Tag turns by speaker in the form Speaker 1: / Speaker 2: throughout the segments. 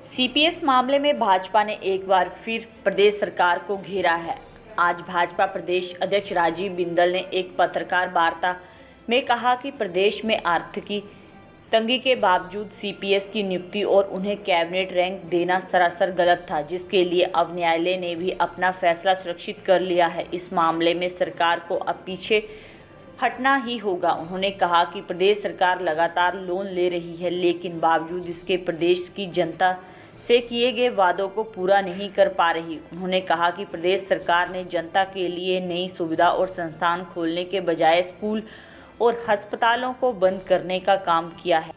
Speaker 1: CPS मामले में भाजपा ने एक बार फिर प्रदेश सरकार को घेरा है। आज भाजपा प्रदेश अध्यक्ष राजीव बिंदल ने एक पत्रकार वार्ता में कहा कि प्रदेश में आर्थिकी तंगी के बावजूद सीपीएस की नियुक्ति और उन्हें कैबिनेट रैंक देना सरासर गलत था, जिसके लिए अब न्यायालय ने भी अपना फैसला सुरक्षित कर लिया है। इस मामले में सरकार को अब पीछे हटना ही होगा। उन्होंने कहा कि प्रदेश सरकार लगातार लोन ले रही है, लेकिन बावजूद इसके प्रदेश की जनता से किए गए वादों को पूरा नहीं कर पा रही। उन्होंने कहा कि प्रदेश सरकार ने जनता के लिए नई सुविधा और संस्थान खोलने के बजाय स्कूल और अस्पतालों को बंद करने का काम किया है।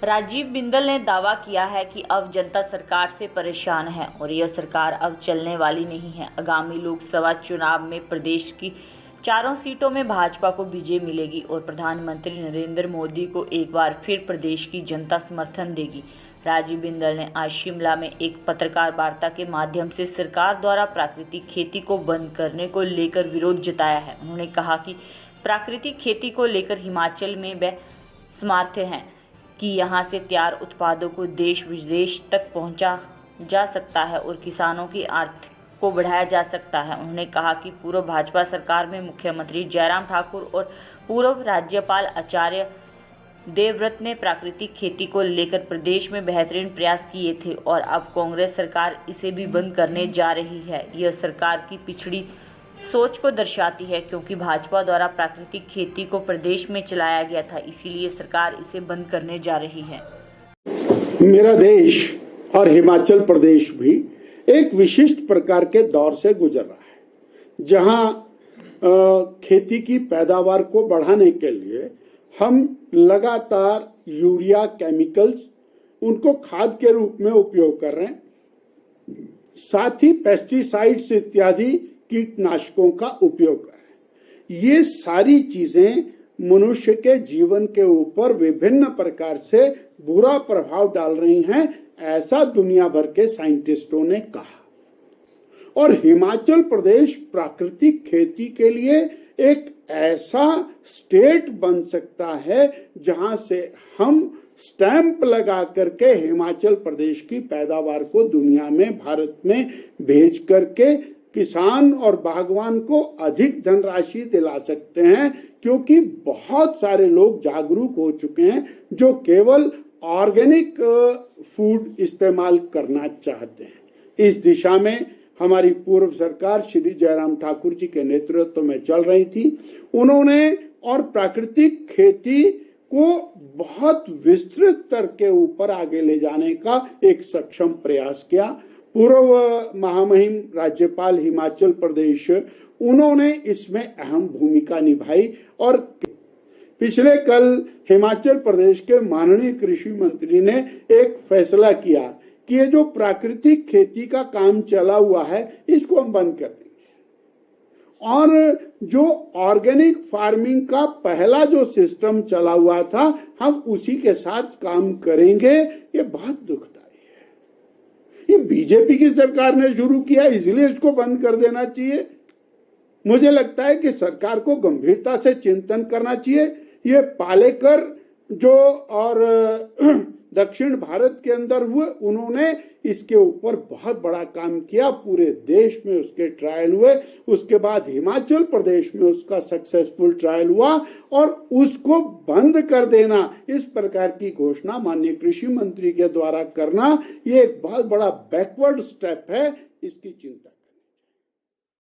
Speaker 1: राजीव बिंदल ने दावा किया है कि अब जनता सरकार से परेशान है और यह सरकार अब चलने वाली नहीं है। आगामी लोकसभा चुनाव में प्रदेश की चारों सीटों में भाजपा को विजय मिलेगी और प्रधानमंत्री नरेंद्र मोदी को एक बार फिर प्रदेश की जनता समर्थन देगी। राजीव बिंदल ने आज शिमला में एक पत्रकार वार्ता के माध्यम से सरकार द्वारा प्राकृतिक खेती को बंद करने को लेकर विरोध जताया है। उन्होंने कहा कि प्राकृतिक खेती को लेकर हिमाचल में वे समर्थ हैं कि यहां से तैयार उत्पादों को देश विदेश तक पहुंचा जा सकता है और किसानों की आर्थिक को बढ़ाया जा सकता है। उन्होंने कहा कि पूर्व भाजपा सरकार में मुख्यमंत्री जयराम ठाकुर और पूर्व राज्यपाल आचार्य देवव्रत ने प्राकृतिक खेती को लेकर प्रदेश में बेहतरीन प्रयास किए थे और अब कांग्रेस सरकार इसे भी बंद करने जा रही है। यह सरकार की पिछड़ी सोच को दर्शाती है, क्योंकि भाजपा द्वारा प्राकृतिक खेती को प्रदेश में चलाया गया था, इसीलिए सरकार इसे बंद करने जा रही है।
Speaker 2: मेरा देश और हिमाचल प्रदेश भी एक विशिष्ट प्रकार के दौर से गुजर रहा है, जहां खेती की पैदावार को बढ़ाने के लिए हम लगातार यूरिया केमिकल्स उनको खाद के रूप में उपयोग कर रहे हैं, साथ ही पेस्टिसाइड्स इत्यादि कीटनाशकों का उपयोग कर रहे हैं। ये सारी चीजें मनुष्य के जीवन के ऊपर विभिन्न प्रकार से बुरा प्रभाव डाल रही हैं, ऐसा दुनिया भर के साइंटिस्टों ने कहा। और हिमाचल प्रदेश प्राकृतिक खेती के लिए एक ऐसा स्टेट बन सकता है जहां से हम स्टैंप लगा करके हिमाचल प्रदेश की पैदावार को दुनिया में, भारत में भेज करके किसान और बागवान को अधिक धनराशि दिला सकते हैं, क्योंकि बहुत सारे लोग जागरूक हो चुके हैं जो केवल ऑर्गेनिक फूड इस्तेमाल करना चाहते हैं। इस दिशा में हमारी पूर्व सरकार श्री जयराम ठाकुर जी के नेतृत्व में चल रही थी। उन्होंने और प्राकृतिक खेती को बहुत विस्तृत स्तर के ऊपर आगे ले जाने का एक सक्षम प्रयास किया। पूर्व महामहिम राज्यपाल हिमाचल प्रदेश, उन्होंने इसमें अहम भूमिका निभाई और पिछले कल हिमाचल प्रदेश के माननीय कृषि मंत्री ने एक फैसला किया कि ये जो प्राकृतिक खेती का काम चला हुआ है इसको हम बंद कर देंगे और जो ऑर्गेनिक फार्मिंग का पहला जो सिस्टम चला हुआ था हम उसी के साथ काम करेंगे। ये बहुत दुखदाई है। ये बीजेपी की सरकार ने शुरू किया, इसलिए इसको बंद कर देना चाहिए। मुझे लगता है कि सरकार को गंभीरता से चिंतन करना चाहिए। ये पालेकर जो और दक्षिण भारत के अंदर हुए, उन्होंने इसके ऊपर बहुत बड़ा काम किया। पूरे देश में उसके ट्रायल हुए, उसके बाद हिमाचल प्रदेश में उसका सक्सेसफुल ट्रायल हुआ और उसको बंद कर देना, इस प्रकार की घोषणा माननीय कृषि मंत्री के द्वारा करना, ये एक बहुत बड़ा बैकवर्ड स्टेप है। इसकी चिंता